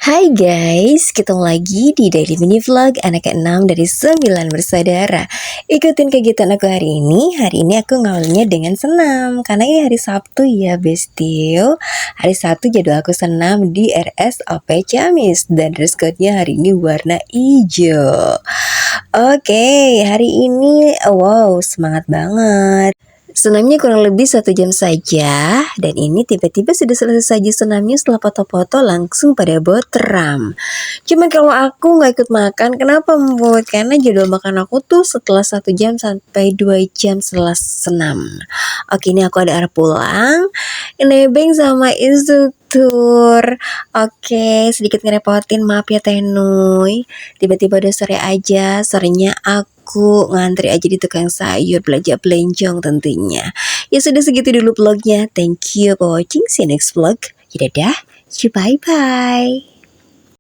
Hai guys, ketemu lagi di Daily Mini Vlog anak ke-6 dari 9 bersaudara. Ikutin kegiatan aku hari ini. Hari ini aku ngawalnya dengan senam karena ini hari Sabtu ya bestie. Hari Sabtu jadwal aku senam di RSOP Ciamis dan dress code-nya hari ini warna hijau. Oke, hari ini wow semangat banget. Senamnya kurang lebih 1 jam saja, dan ini tiba-tiba sudah selesai saja senamnya setelah foto-foto langsung pada botram. Cuman kalau aku nggak ikut makan, kenapa Mbak? Karena jadwal makan aku tuh setelah 1 jam sampai 2 jam setelah senam. Oke, ini aku ada arah pulang, nebeng sama instruktur. Oke, sedikit ngerepotin, maaf ya Tenuy. Tiba-tiba udah sore aja, sorenya aku ngantri aja di tukang sayur belanja belenjong tentunya. Ya sudah segitu dulu vlognya. Thank you for watching. See you next vlog. Ya dadah. Bye bye.